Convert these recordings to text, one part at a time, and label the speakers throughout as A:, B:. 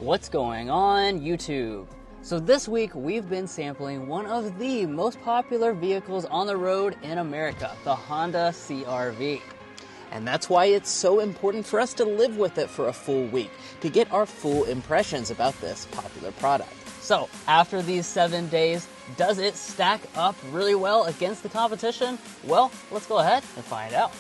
A: What's going on, YouTube? So this week we've been sampling one of the most popular vehicles on the road in America, the Honda CR-V.
B: And that's why it's so important for us to live with it for a full week, to get our full impressions about this popular product.
A: So after these 7 days, does it stack up really well against the competition? Well, let's go ahead and find out.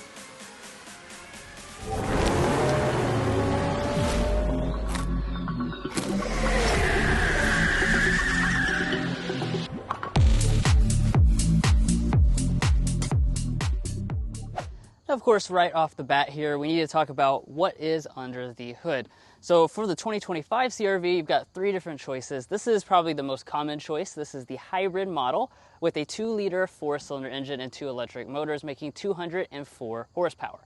A: Of course, right off the bat here, we need to talk about what is under the hood. So for the 2025 CR-V, you've got three different choices. This is probably the most common choice. This is the hybrid model with a 2-liter 4-cylinder engine and 2 electric motors, making 204 horsepower.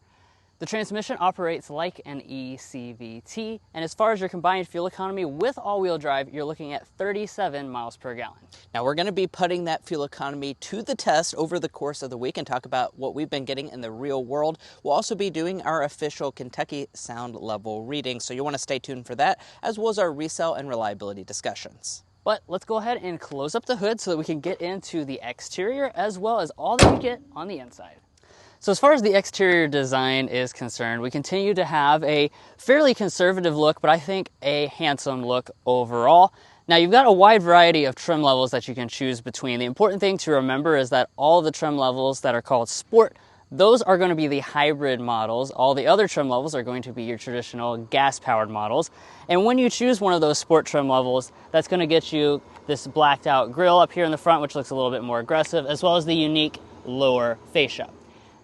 A: The transmission operates like an eCVT, and as far as your combined fuel economy with all-wheel drive, you're looking at 37 miles per gallon.
B: Now we're going to be putting that fuel economy to the test over the course of the week and talk about what we've been getting in the real world. We'll also be doing our official Kentucky sound level reading, so you want to stay tuned for that, as well as our resale and reliability discussions.
A: But let's go ahead and close up the hood so that we can get into the exterior as well as all that you get on the inside. So as far as the exterior design is concerned, we continue to have a fairly conservative look, but I think a handsome look overall. Now you've got a wide variety of trim levels that you can choose between. The important thing to remember is that all the trim levels that are called Sport, those are going to be the hybrid models. All the other trim levels are going to be your traditional gas-powered models. And when you choose one of those Sport trim levels, that's going to get you this blacked out grille up here in the front, which looks a little bit more aggressive, as well as the unique lower fascia.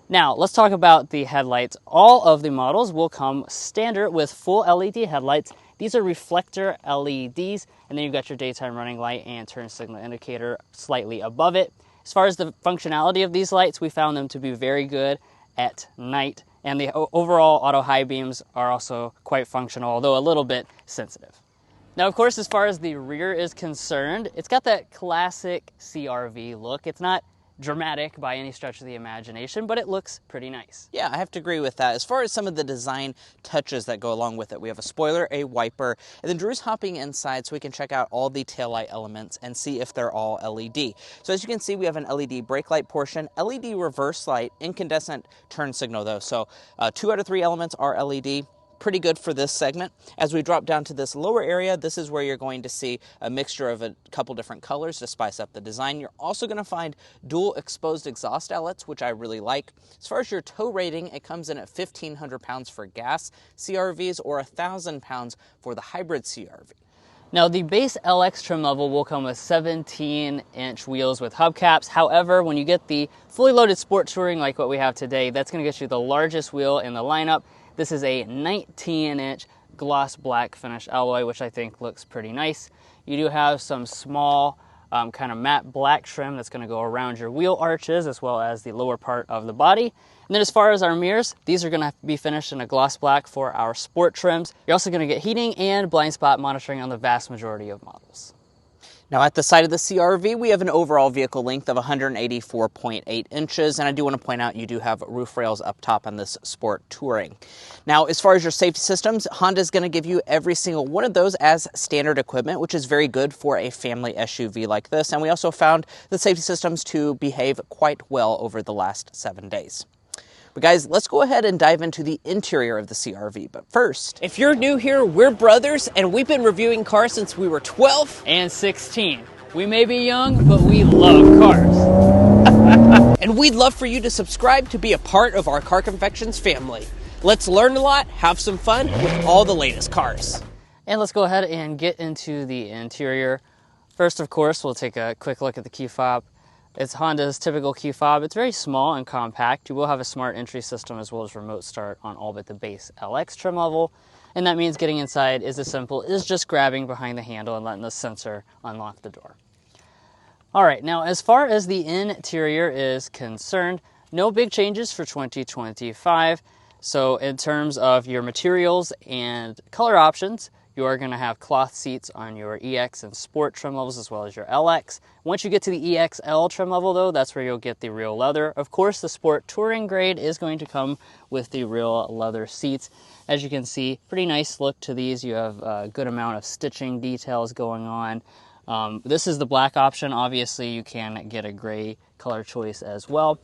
A: Now, let's talk about the headlights. All of the models will come standard with full LED headlights. These are reflector LEDs, and then you've got your daytime running light and turn signal indicator slightly above it. As far as the functionality of these lights, we found them to be very good at night, and the overall auto high beams are also quite functional, although a little bit sensitive. Now, of course, as far as the rear is concerned, it's got that classic CR-V look. It's not dramatic by any stretch of the imagination, but it looks pretty nice.
B: Yeah, I have to agree with that. As far as some of the design touches that go along with it, we have a spoiler, a wiper, and then Drew's hopping inside so we can check out all the taillight elements and see if they're all LED. So as you can see, we have an LED brake light portion, LED reverse light, incandescent turn signal though. So 2 out of 3 elements are LED. Pretty good for this segment. As we drop down to this lower area, this is where you're going to see a mixture of a couple different colors to spice up the design. You're also going to find dual exposed exhaust outlets, which I really like. As far as your tow rating, it comes in at 1,500 pounds for gas CR-Vs or 1,000 pounds for the hybrid CR-V.
A: Now, the base LX trim level will come with 17-inch wheels with hubcaps. However, when you get the fully loaded Sport Touring like what we have today, that's going to get you the largest wheel in the lineup. This is a 19-inch gloss black finish alloy, which I think looks pretty nice. You do have some small kind of matte black trim that's going to go around your wheel arches as well as the lower part of the body. And then as far as our mirrors, these are going to be finished in a gloss black for our Sport trims. You're also going to get heating and blind spot monitoring on the vast majority of models.
B: Now at the side of the CR-V, we have an overall vehicle length of 184.8 inches, and I do want to point out you do have roof rails up top on this Sport Touring. Now, as far as your safety systems, Honda is going to give you every single one of those as standard equipment, which is very good for a family SUV like this, and we also found the safety systems to behave quite well over the last 7 days. But guys, let's go ahead and dive into the interior of the CR-V. But first,
C: if you're new here, we're brothers, and we've been reviewing cars since we were 12
A: and 16. We may be young, but we love cars.
C: And we'd love for you to subscribe to be a part of our Car Confections family. Let's learn a lot, have some fun with all the latest cars.
A: And let's go ahead and get into the interior. First, of course, we'll take a quick look at the key fob. It's Honda's typical key fob. It's very small and compact. You will have a smart entry system as well as remote start on all but the base LX trim level. And that means getting inside is as simple as just grabbing behind the handle and letting the sensor unlock the door. All right, now as far as the interior is concerned, no big changes for 2025. So in terms of your materials and color options, You are going to have cloth seats on your EX and Sport trim levels as well as your LX. Once you get to the EXL trim level though, that's where you'll get the real leather. Of course, the Sport Touring grade is going to come with the real leather seats. As you can see, pretty nice look to these. You have a good amount of stitching details going on. This is the black option. Obviously, you can get a gray color choice as well.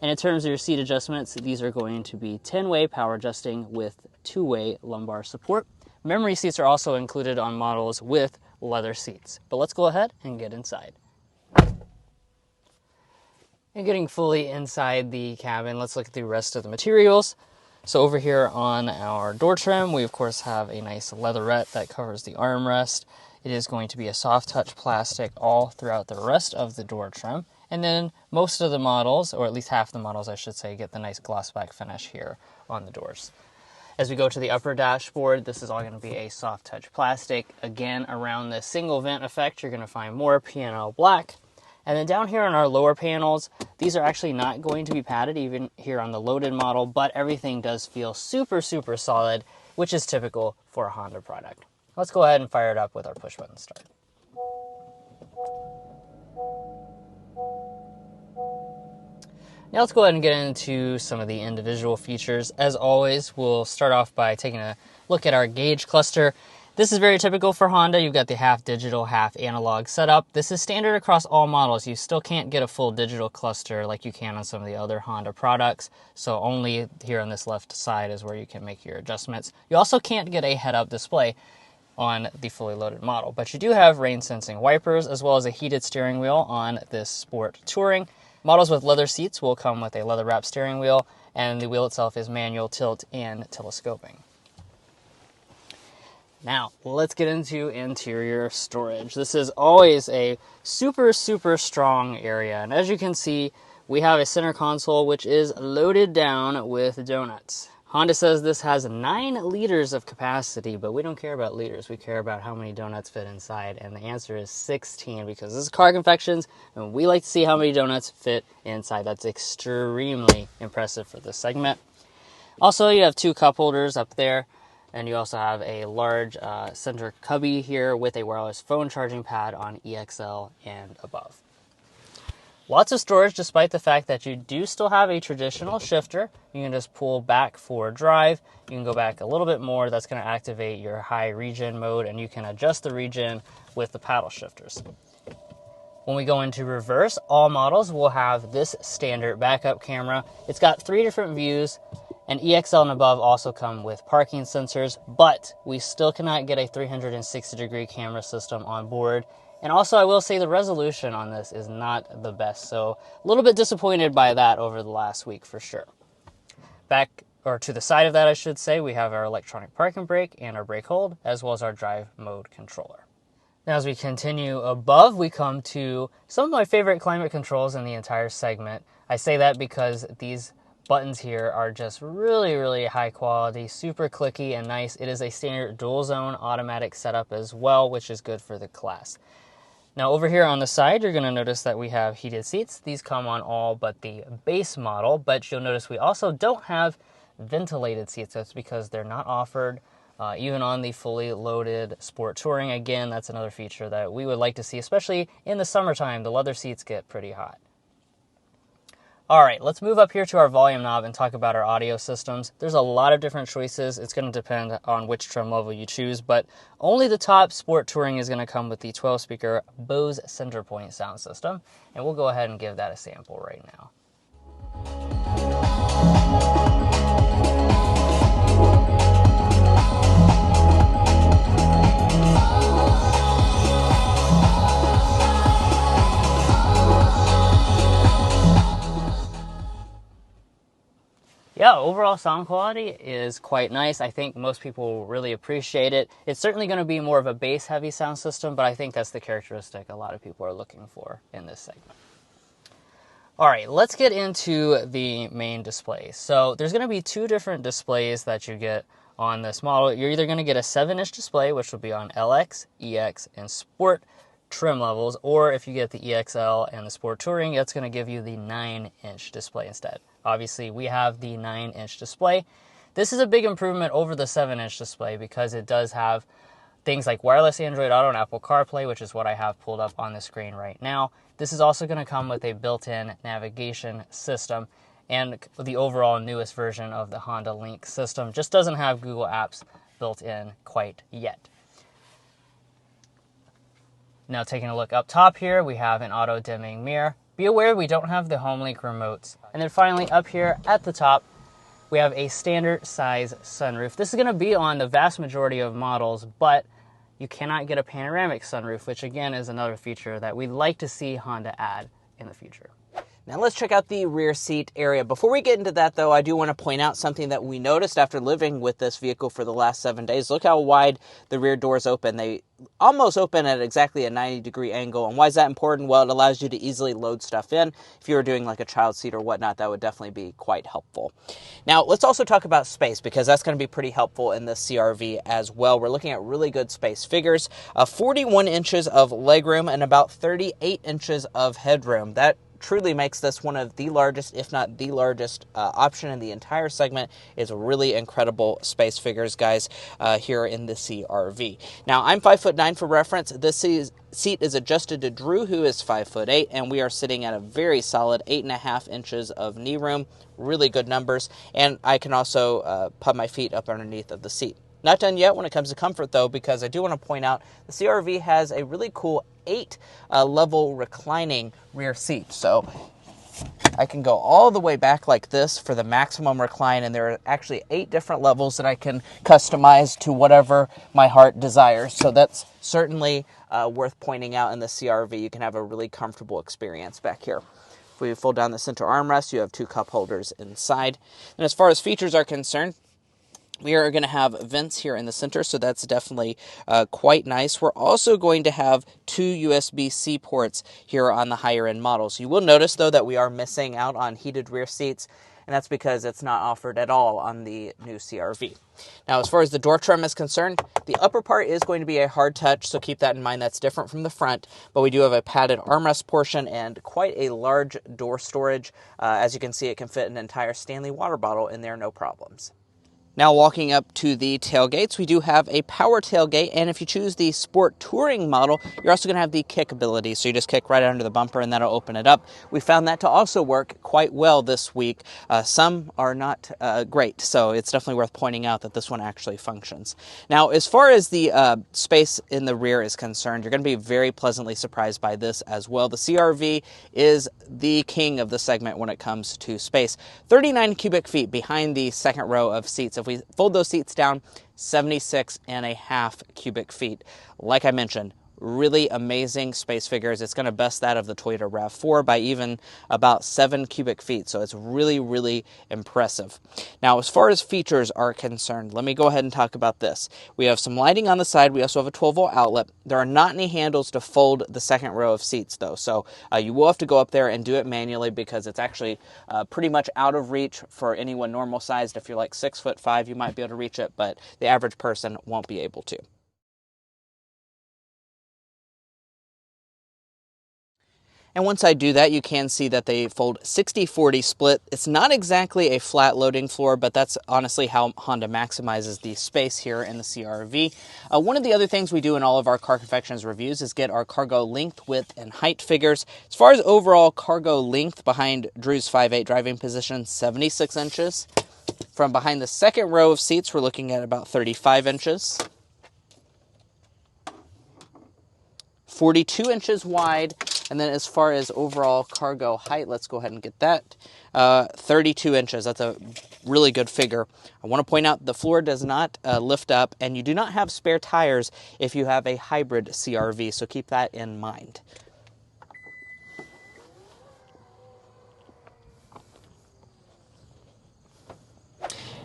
A: And in terms of your seat adjustments, these are going to be 10-way power adjusting with 2-way lumbar support. Memory seats are also included on models with leather seats. But let's go ahead and get inside. And getting fully inside the cabin, let's look at the rest of the materials. So over here on our door trim, we of course have a nice leatherette that covers the armrest. It is going to be a soft touch plastic all throughout the rest of the door trim. And then most of the models, or at least half the models I should say, get the nice gloss back finish here on the doors. As we go to the upper dashboard, this is all going to be a soft touch plastic. Again, around the single vent effect, you're going to find more piano black. And then down here on our lower panels, these are actually not going to be padded, even here on the loaded model, but everything does feel super, super solid, which is typical for a Honda product. Let's go ahead and fire it up with our push button start. Now let's go ahead and get into some of the individual features. As always, we'll start off by taking a look at our gauge cluster. This is very typical for Honda. You've got the half digital, half analog setup. This is standard across all models. You still can't get a full digital cluster like you can on some of the other Honda products. So only here on this left side is where you can make your adjustments. You also can't get a head-up display on the fully loaded model, but you do have rain sensing wipers as well as a heated steering wheel on this Sport Touring. Models with leather seats will come with a leather wrapped steering wheel, and the wheel itself is manual tilt and telescoping. Now, let's get into interior storage. This is always a super, super strong area, and as you can see, we have a center console which is loaded down with donuts. Honda says this has 9 liters of capacity, but we don't care about liters. We care about how many donuts fit inside, and the answer is 16 because this is Car Confections, and we like to see how many donuts fit inside. That's extremely impressive for this segment. Also, you have 2 cup holders up there, and you also have a large center cubby here with a wireless phone charging pad on EXL and above. Lots of storage despite the fact that you do still have a traditional shifter. You can just pull back for drive. You can go back a little bit more. That's going to activate your high regen mode, and you can adjust the regen with the paddle shifters. When we go into reverse, all models will have this standard backup camera. It's got 3 different views, and EXL and above also come with parking sensors, but we still cannot get a 360-degree camera system on board. And also, I will say the resolution on this is not the best, so a little bit disappointed by that over the last week for sure. Back, or to the side of that, I should say, we have our electronic parking brake and our brake hold, as well as our drive mode controller. Now, as we continue above, we come to some of my favorite climate controls in the entire segment. I say that because these buttons here are just really, really high quality, super clicky and nice. It is a standard dual zone automatic setup as well, which is good for the class. Now over here on the side, you're going to notice that we have heated seats. These come on all but the base model, but you'll notice we also don't have ventilated seats. That's because they're not offered even on the fully loaded Sport Touring. Again, that's another feature that we would like to see, especially in the summertime. The leather seats get pretty hot. All right, let's move up here to our volume knob and talk about our audio systems. There's a lot of different choices. It's going to depend on which trim level you choose, but only the top Sport Touring is going to come with the 12-speaker Bose Centerpoint sound system, and we'll go ahead and give that a sample right now. Yeah, overall sound quality is quite nice. I think most people will really appreciate it. It's certainly going to be more of a bass-heavy sound system, but I think that's the characteristic a lot of people are looking for in this segment. All right, let's get into the main display. So there's going to be 2 different displays that you get on this model. You're either going to get a 7-inch display, which will be on LX, EX, and Sport trim levels, or if you get the EXL and the Sport Touring, that's going to give you the 9-inch display instead. Obviously, we have the 9-inch display. This is a big improvement over the 7-inch display because it does have things like wireless Android Auto and Apple CarPlay, which is what I have pulled up on the screen right now. This is also going to come with a built-in navigation system, and the overall newest version of the Honda Link system just doesn't have Google Apps built in quite yet. Now taking a look up top here, we have an auto-dimming mirror. Be aware we don't have the HomeLink remotes. And then finally up here at the top, we have a standard size sunroof. This is going to be on the vast majority of models, but you cannot get a panoramic sunroof, which again is another feature that we'd like to see Honda add in the future.
B: Now let's check out the rear seat area. Before we get into that though, I do want to point out something that we noticed after living with this vehicle for the last 7 days. Look how wide the rear doors open. They almost open at exactly a 90-degree angle. And why is that important? Well, it allows you to easily load stuff in. If you were doing like a child seat or whatnot, that would definitely be quite helpful. Now let's also talk about space, because that's going to be pretty helpful in this CR-V as well. We're looking at really good space figures, 41 inches of legroom and about 38 inches of headroom. That truly makes this one of the largest, if not the largest, option in the entire segment. Is really incredible space figures, guys, here in the CR-V. Now, I'm 5'9" for reference. This seat is adjusted to Drew, who is 5'8", and we are sitting at a very solid 8.5 inches of knee room. Really good numbers, and I can also put my feet up underneath of the seat. Not done yet when it comes to comfort, though, because I do want to point out the CR-V has a really cool 8-level reclining rear seat. So I can go all the way back like this for the maximum recline, and there are actually 8 different levels that I can customize to whatever my heart desires. So that's certainly worth pointing out in the CR-V. You can have a really comfortable experience back here. If we fold down the center armrest, you have 2 cup holders inside. And as far as features are concerned, we are going to have vents here in the center, so that's definitely quite nice. We're also going to have 2 USB-C ports here on the higher-end models. You will notice, though, that we are missing out on heated rear seats, and that's because it's not offered at all on the new CR-V. Now, as far as the door trim is concerned, the upper part is going to be a hard touch, so keep that in mind. That's different from the front, but we do have a padded armrest portion and quite a large door storage. As you can see, it can fit an entire Stanley water bottle in there, no problems. Now walking up to the tailgates, we do have a power tailgate, and if you choose the Sport Touring model, you're also going to have the kick ability, so you just kick right under the bumper and that'll open it up. We found that to also work quite well this week. Some are not great, so it's definitely worth pointing out that this one actually functions. Now, as far as the space in the rear is concerned, you're going to be very pleasantly surprised by this as well. The CR-V is the king of the segment when it comes to space. 39 cubic feet behind the second row of seats. If we fold those seats down, 76.5 cubic feet. Like I mentioned, really amazing space figures. It's going to best that of the Toyota RAV4 by even about 7 cubic feet. So it's really, really impressive. Now, as far as features are concerned, let me go ahead and talk about this. We have some lighting on the side. We also have a 12-volt outlet. There are not any handles to fold the second row of seats, though. So you will have to go up there and do it manually, because it's actually pretty much out of reach for anyone normal sized. If you're like 6'5", you might be able to reach it, but the average person won't be able to. And once I do that, you can see that they fold 60-40 split. It's not exactly a flat loading floor, but that's honestly how Honda maximizes the space here in the CR-V. One of the other things we do in all of our Car Confections reviews is get our cargo length, width, and height figures. As far as overall cargo length behind Drew's 5'8" driving position, 76 inches. From behind the second row of seats, we're looking at about 35 inches. 42 inches wide. And then as far as overall cargo height, let's go ahead and get that. 32 inches. That's a really good figure. I want to point out the floor does not lift up, and you do not have spare tires if you have a hybrid CR-V, so keep that in mind.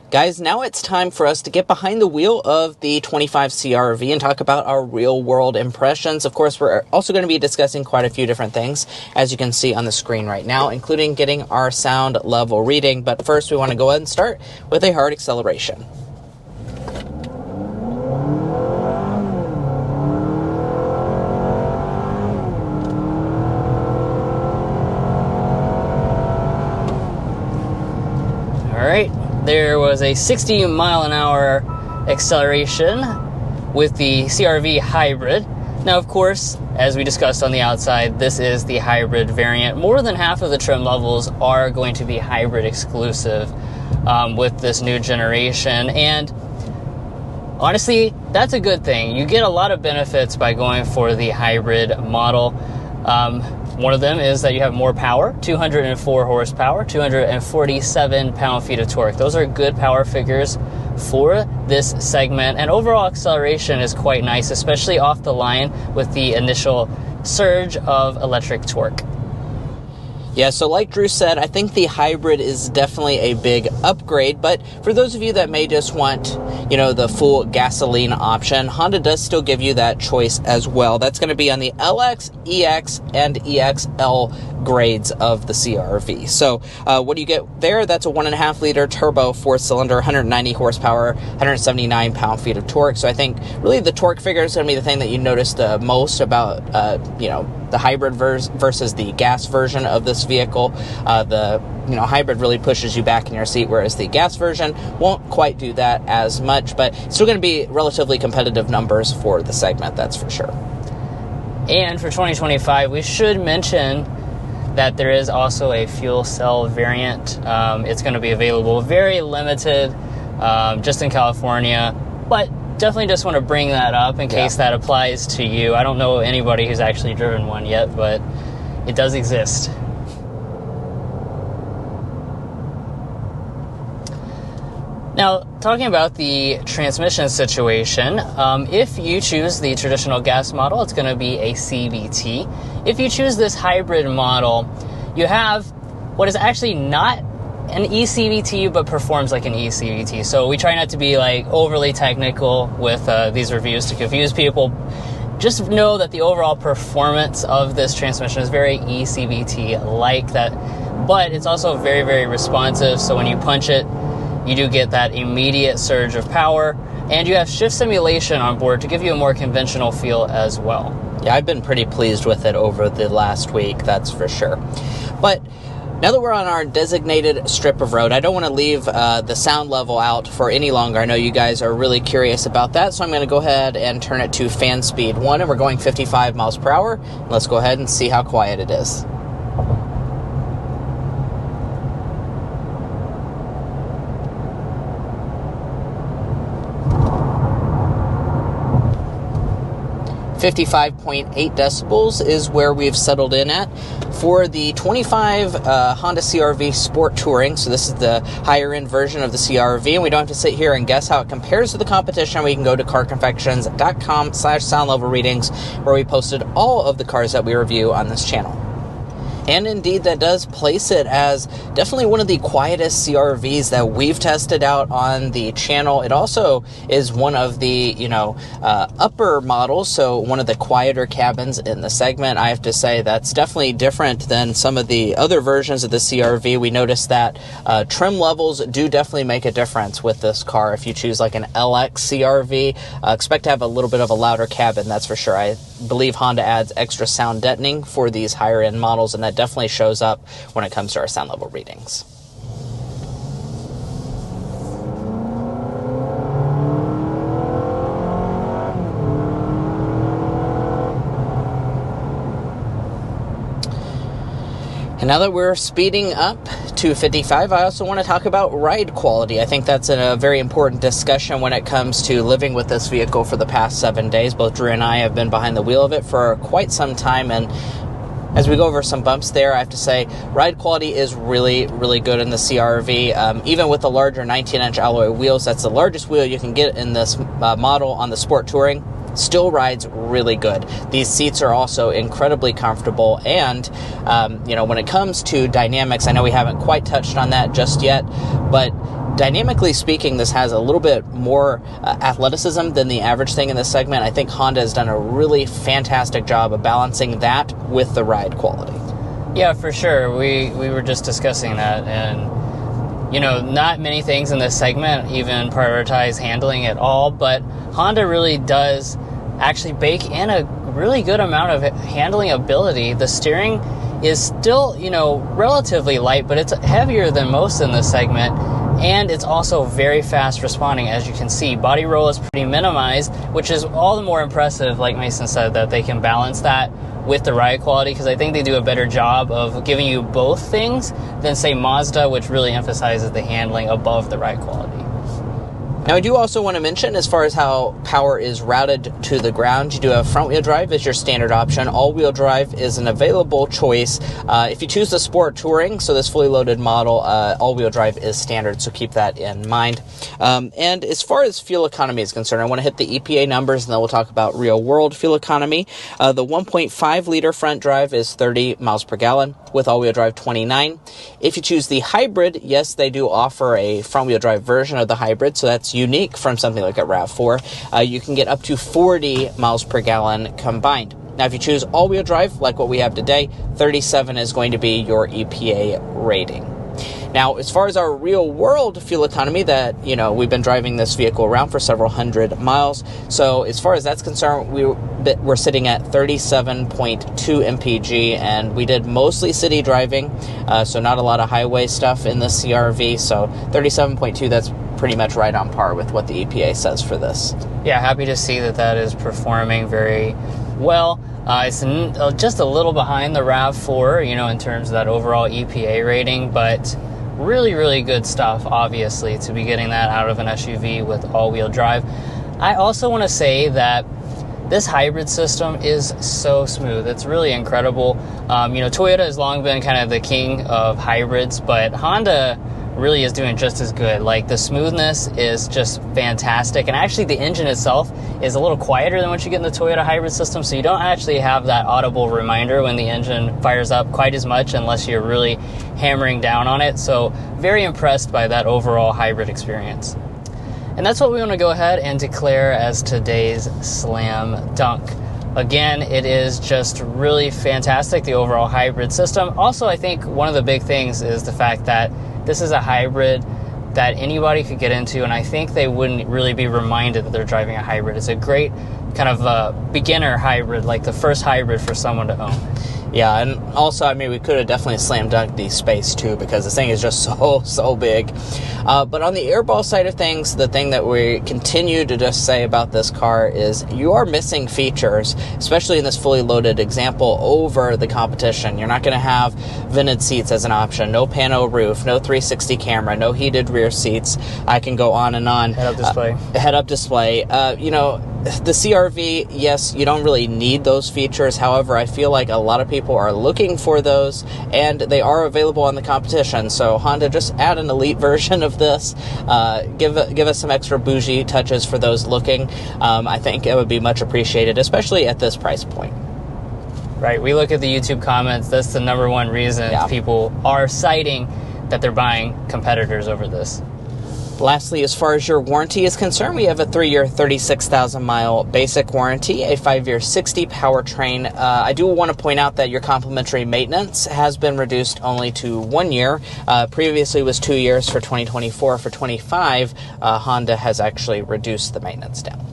B: Guys, now it's time for us to get behind the wheel of the 25 CR-V and talk about our real-world impressions. Of course, we're also going to be discussing quite a few different things, as you can see on the screen right now, including getting our sound level reading. But first, we want to go ahead and start with a hard acceleration.
A: All right. There was a 60 mile an hour acceleration with the CR-V Hybrid. Now, of course, as we discussed on the outside, this is the hybrid variant. More than half of the trim levels are going to be hybrid exclusive with this new generation. And honestly, that's a good thing. You get a lot of benefits by going for the hybrid model. One of them is that you have more power, 204 horsepower, 247 pound-feet of torque. Those are good power figures for this segment, and overall acceleration is quite nice, especially off the line with the initial surge of electric torque.
B: Yeah, so like Drew said, I think the hybrid is definitely a big upgrade, but for those of you that may just want, the full gasoline option, Honda does still give you that choice as well. That's going to be on the LX, EX, and EXL grades of the CR-V. So what do you get there? That's a 1.5 liter turbo 4-cylinder, 190 horsepower, 179 pound-feet of torque. So I think really the torque figure is going to be the thing that you notice the most about, the hybrid versus the gas version of this vehicle. The hybrid really pushes you back in your seat, whereas the gas version won't quite do that as much, but it's still going to be relatively competitive numbers for the segment, that's for sure.
A: And for 2025, we should mention that there is also a fuel cell variant. It's going to be available, very limited, just in California, but definitely just want to bring that up in case that applies to you. I don't know anybody who's actually driven one yet, but it does exist. Now, talking about the transmission situation, if you choose the traditional gas model, it's going to be a CVT. If you choose this hybrid model, you have what is actually not an eCVT, but performs like an eCVT. So we try not to be overly technical with these reviews to confuse people. Just know that the overall performance of this transmission is very eCVT like that, but it's also very, very responsive. So when you punch it, you do get that immediate surge of power, and you have shift simulation on board to give you a more conventional feel as well.
B: Yeah, I've been pretty pleased with it over the last week, that's for sure. But now that we're on our designated strip of road, I don't want to leave the sound level out for any longer. I know you guys are really curious about that, so I'm going to go ahead and turn it to fan speed 1, and we're going 55 miles per hour. Let's go ahead and see how quiet it is. .8 decibels is where we've settled in at. For the 25 Honda CR-V Sport Touring, so this is the higher end version of the CR-V, and we don't have to sit here and guess how it compares to the competition. We can go to carconfections.com/sound level readings, where we posted all of the cars that we review on this channel. And indeed, that does place it as definitely one of the quietest CR-Vs that we've tested out on the channel. It also is one of the, upper models, so one of the quieter cabins in the segment. I have to say that's definitely different than some of the other versions of the CR-V. We noticed that trim levels do definitely make a difference with this car. If you choose like an LX CR-V, expect to have a little bit of a louder cabin, that's for sure. I believe Honda adds extra sound deadening for these higher end models, and that definitely shows up when it comes to our sound level readings. And now that we're speeding up to 55, I also want to talk about ride quality. I think that's a very important discussion when it comes to living with this vehicle for the past 7 days. Both Drew and I have been behind the wheel of it for quite some time, and as we go over some bumps there, I have to say ride quality is really, really good in the CR-V. Even with the larger 19-inch alloy wheels, that's the largest wheel you can get in this model on the Sport Touring. Still rides really good. These seats are also incredibly comfortable, and when it comes to dynamics, I know we haven't quite touched on that just yet, but dynamically speaking, this has a little bit more athleticism than the average thing in this segment. I think Honda has done a really fantastic job of balancing that with the ride quality.
A: Yeah, for sure. We were just discussing that, and not many things in this segment even prioritize handling at all, but Honda really does actually bake in a really good amount of handling ability. The steering is still, relatively light, but it's heavier than most in this segment, and it's also very fast responding. As you can see, body roll is pretty minimized, which is all the more impressive, like Mason said, that they can balance that with the ride quality, because I think they do a better job of giving you both things than, say, Mazda, which really emphasizes the handling above the ride quality.
B: Now, I do also want to mention, as far as how power is routed to the ground, you do have front-wheel drive as your standard option. All-wheel drive is an available choice. If you choose the Sport Touring, so this fully loaded model, all-wheel drive is standard, so keep that in mind. And as far as fuel economy is concerned, I want to hit the EPA numbers, and then we'll talk about real-world fuel economy. The 1.5-liter front drive is 30 miles per gallon, with all-wheel drive 29. If you choose the hybrid, yes, they do offer a front-wheel drive version of the hybrid, so that's unique from something like a RAV4. You can get up to 40 miles per gallon combined. Now, if you choose all-wheel drive, like what we have today, 37 is going to be your EPA rating. Now, as far as our real-world fuel economy, that, we've been driving this vehicle around for several hundred miles. So as far as that's concerned, we're sitting at 37.2 mpg, and we did mostly city driving, so not a lot of highway stuff in the CRV. So 37.2, that's pretty much right on par with what the EPA says for this.
A: Yeah, happy to see that is performing very well. It's just a little behind the RAV4, in terms of that overall EPA rating, but really, really good stuff, obviously, to be getting that out of an SUV with all-wheel drive. I also want to say that this hybrid system is so smooth. It's really incredible. Toyota has long been kind of the king of hybrids, but Honda really is doing just as good. Like, the smoothness is just fantastic, and actually the engine itself is a little quieter than what you get in the Toyota hybrid system, so you don't actually have that audible reminder when the engine fires up quite as much unless you're really hammering down on it. So very impressed by that overall hybrid experience. And that's what we want to go ahead and declare as today's slam dunk. Again, it is just really fantastic, the overall hybrid system. Also, I think one of the big things is the fact that this is a hybrid that anybody could get into, and I think they wouldn't really be reminded that they're driving a hybrid. It's a great kind of beginner hybrid, like the first hybrid for someone to own.
B: Yeah, and also, we could have definitely slam dunked the space too, because this thing is just so big. But on the airball side of things, the thing that we continue to just say about this car is you are missing features, especially in this fully loaded example, over the competition. You're not going to have vented seats as an option, no pano roof, no 360 camera, no heated rear seats. I can go on and on.
A: Head-up display.
B: Head-up display. The CRV, yes, you don't really need those features. However, I feel like a lot of people are looking for those, and they are available on the competition. So Honda, just add an elite version of this. Give us some extra bougie touches for those looking. I think it would be much appreciated, especially at this price point.
A: Right. We look at the YouTube comments. That's the number one reason people are citing that they're buying competitors over this.
B: Lastly, as far as your warranty is concerned, we have a 3-year, 36,000-mile basic warranty, a 5-year, 60 powertrain. I do want to point out that your complimentary maintenance has been reduced only to 1 year. Previously, it was 2 years for 2024. For 25, Honda has actually reduced the maintenance down.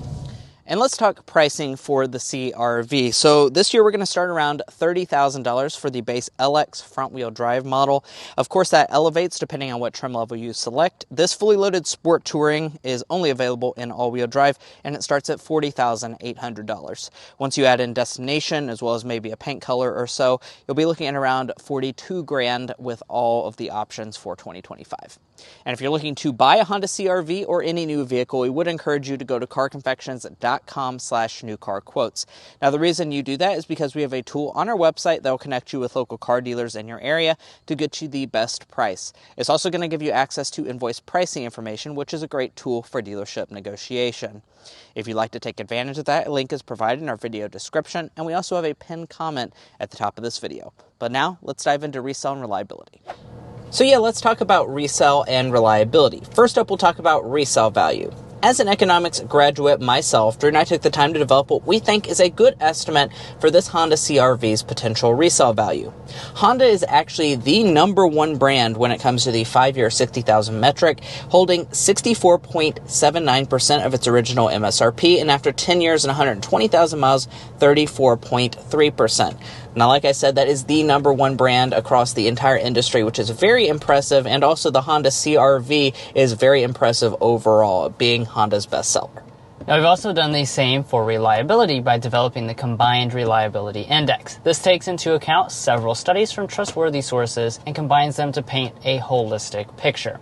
B: And let's talk pricing for the CR-V. So this year we're going to start around $30,000 for the base LX front-wheel drive model. Of course, that elevates depending on what trim level you select. This fully loaded Sport Touring is only available in all-wheel drive, and it starts at $40,800. Once you add in destination, as well as maybe a paint color or so, you'll be looking at around $42,000 with all of the options for 2025. And if you're looking to buy a Honda CR-V or any new vehicle, we would encourage you to go to carconfections.com/newcarquotes. Now, the reason you do that is because we have a tool on our website that will connect you with local car dealers in your area to get you the best price. It's also going to give you access to invoice pricing information, which is a great tool for dealership negotiation. If you'd like to take advantage of that, a link is provided in our video description, and we also have a pinned comment at the top of this video. But now, let's dive into resale and reliability. So yeah, let's talk about resale and reliability. First up, we'll talk about resale value. As an economics graduate myself, Drew and I took the time to develop what we think is a good estimate for this Honda CR-V's potential resale value. Honda is actually the #1 brand when it comes to the 5-year 60,000 metric, holding 64.79% of its original MSRP, and after 10 years and 120,000 miles, 34.3%. Now, like I said, that is the #1 brand across the entire industry, which is very impressive, and also the Honda CR-V is very impressive overall, being Honda's bestseller.
A: Now, we've also done the same for reliability by developing the Combined Reliability Index. This takes into account several studies from trustworthy sources and combines them to paint a holistic picture.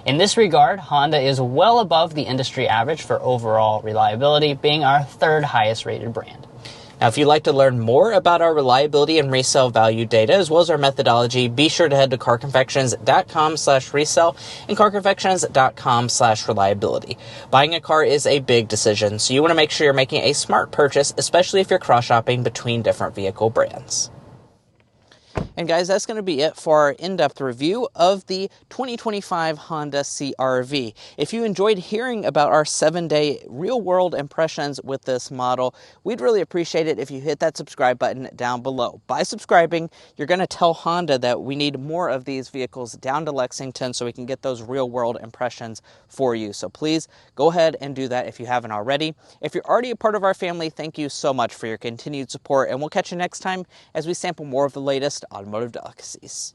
A: In this regard, Honda is well above the industry average for overall reliability, being our 3rd highest rated brand.
B: Now, if you'd like to learn more about our reliability and resale value data, as well as our methodology, be sure to head to carconfections.com/resale and carconfections.com/reliability. Buying a car is a big decision, so you want to make sure you're making a smart purchase, especially if you're cross-shopping between different vehicle brands. And guys, that's going to be it for our in-depth review of the 2025 Honda CR-V. If you enjoyed hearing about our 7-day real-world impressions with this model, we'd really appreciate it if you hit that subscribe button down below. By subscribing, you're going to tell Honda that we need more of these vehicles down to Lexington so we can get those real-world impressions for you. So please go ahead and do that if you haven't already. If you're already a part of our family, thank you so much for your continued support, and we'll catch you next time as we sample more of the latest automotive delicacies.